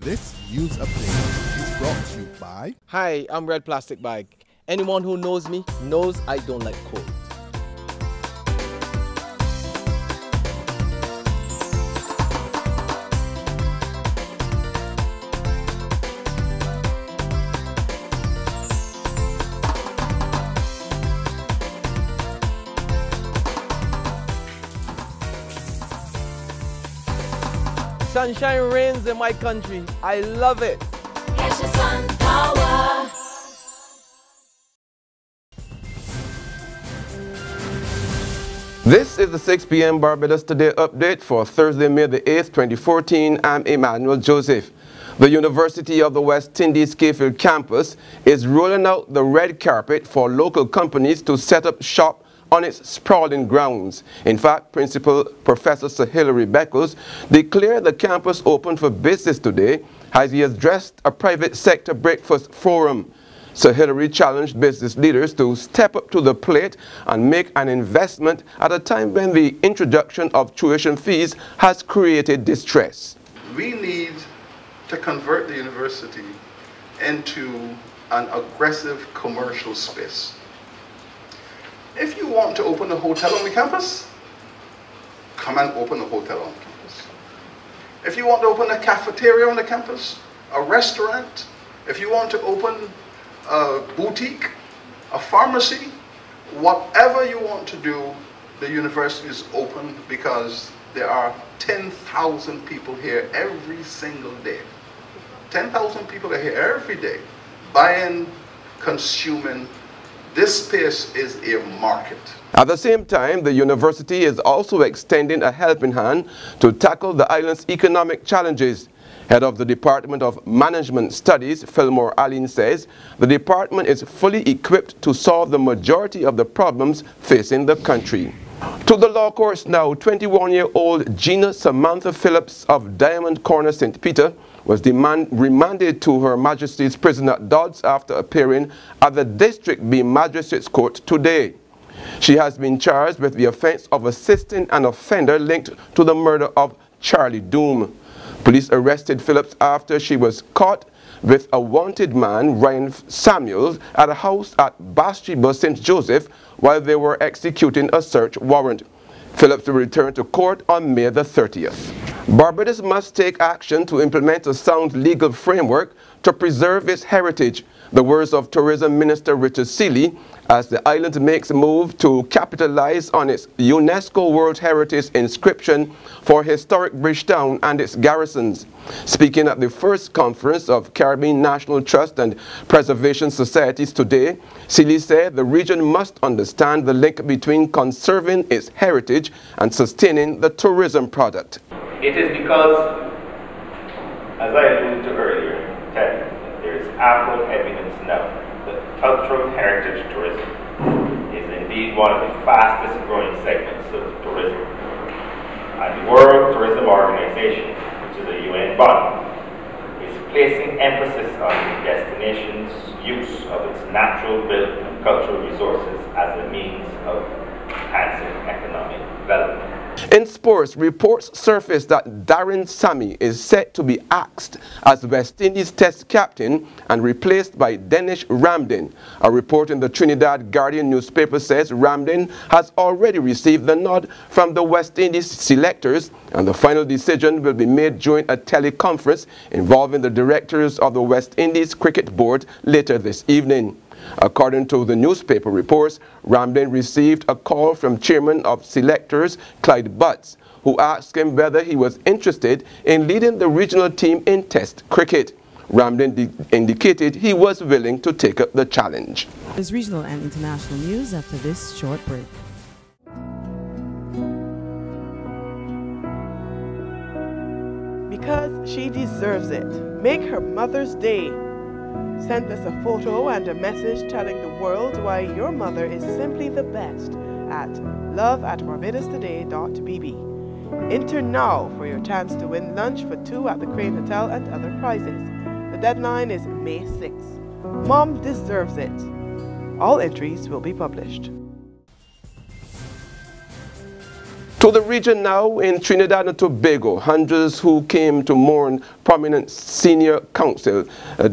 This news update is brought to you by... Hi, I'm Red Plastic Bag. Anyone who knows me knows I don't like cold. Sunshine reigns in my country. I love it. Get your sun power. This is the 6 p.m. Barbados Today update for Thursday, May the 8th, 2014. I'm Emmanuel Joseph. The University of the West Indies Cayfield campus is rolling out the red carpet for local companies to set up shop on its sprawling grounds. In fact, Principal Professor Sir Hilary Beckles declared the campus open for business today as he addressed a private sector breakfast forum. Sir Hilary challenged business leaders to step up to the plate and make an investment at a time when the introduction of tuition fees has created distress. We need to convert the university into an aggressive commercial space. If you want to open a hotel on the campus, come and open a hotel on the campus. If you want to open a cafeteria on the campus, a restaurant, if you want to open a boutique, a pharmacy, whatever you want to do, the university is open because there are 10,000 people here every single day. 10,000 people are here every day, buying, consuming. This space is a market. At the same time, the university is also extending a helping hand to tackle the island's economic challenges. Head of the Department of Management Studies, Fillmore Allen, says the department is fully equipped to solve the majority of the problems facing the country. To the law courts now, 21-year-old Gina Samantha Phillips of Diamond Corner, St. Peter, was remanded to Her Majesty's Prison at Dodds after appearing at the District B Magistrates Court today. She has been charged with the offense of assisting an offender linked to the murder of Charlie Doom. Police arrested Phillips after she was caught with a wanted man, Ryan Samuels, at a house at Bastreba, St. Joseph, while they were executing a search warrant. Phillips will return to court on May the 30th. Barbados must take action to implement a sound legal framework to preserve its heritage. The words of Tourism Minister Richard Seeley as the island makes a move to capitalize on its UNESCO World Heritage inscription for historic Bridgetown and its garrisons. Speaking at the first conference of Caribbean National Trust and Preservation Societies today, Seeley said the region must understand the link between conserving its heritage and sustaining the tourism product. It is because, as I alluded to earlier, that there is ample evidence now that cultural heritage tourism is indeed one of the fastest growing segments of tourism. And the World Tourism Organization, which is a UN body, is placing emphasis on the destination's use of its natural, built and cultural resources as a means of enhancing economic development. In sports, reports surfaced that Darren Sammy is set to be axed as West Indies Test captain and replaced by Denesh Ramdin. A report in the Trinidad Guardian newspaper says Ramdin has already received the nod from the West Indies selectors, and the final decision will be made during a teleconference involving the directors of the West Indies Cricket Board later this evening. According to the newspaper reports, Ramdin received a call from chairman of selectors Clyde Butts, who asked him whether he was interested in leading the regional team in Test cricket. Ramdin indicated he was willing to take up the challenge. There's regional and international news after this short break. Because she deserves it. Make her Mother's Day. Send us a photo and a message telling the world why your mother is simply the best at love@barbadostoday.bb. Enter now for your chance to win lunch for two at the Crane Hotel and other prizes. The deadline is May 6th. Mom deserves it. All entries will be published. To the region now, in Trinidad and Tobago, hundreds who came to mourn prominent senior counsel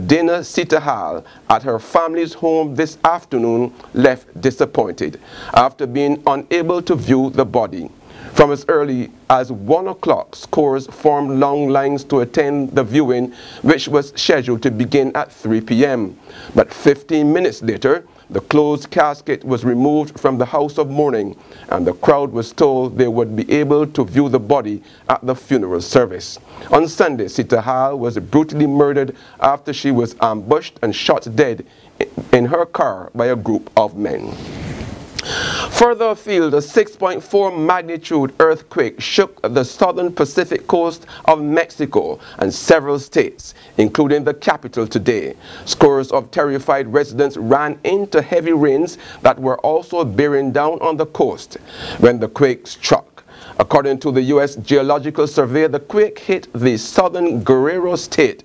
Dana Sitahal at her family's home this afternoon left disappointed after being unable to view the body. From as early as 1 o'clock, scores formed long lines to attend the viewing, which was scheduled to begin at 3 p.m. But 15 minutes later, the closed casket was removed from the house of mourning, and the crowd was told they would be able to view the body at the funeral service. On Sunday, Sitahal was brutally murdered after she was ambushed and shot dead in her car by a group of men. Further afield, a 6.4 magnitude earthquake shook the southern Pacific coast of Mexico and several states, including the capital today. Scores of terrified residents ran into heavy rains that were also bearing down on the coast when the quake struck. According to the U.S. Geological Survey, the quake hit the southern Guerrero state.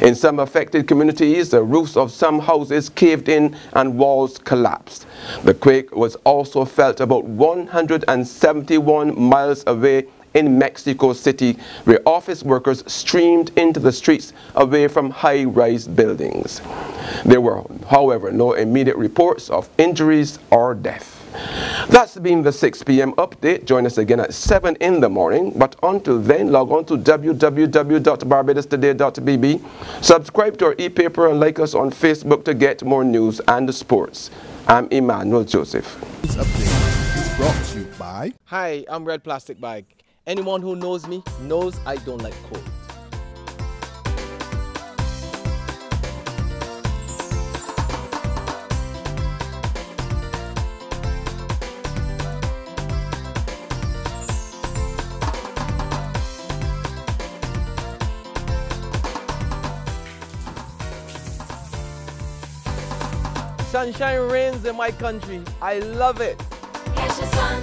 In some affected communities, the roofs of some houses caved in and walls collapsed. The quake was also felt about 171 miles away in Mexico City, where office workers streamed into the streets away from high-rise buildings. There were, however, no immediate reports of injuries or death. That's been the 6 p.m. update. Join us again at 7 in the morning. But until then, log on to www.barbadostoday.bb. Subscribe to our e-paper and like us on Facebook to get more news and sports. I'm Emmanuel Joseph. This update is brought to you by... Hi, I'm Red Plastic Bag. Anyone who knows me knows I don't like cold. Sunshine reigns in my country. I love it. Get your sun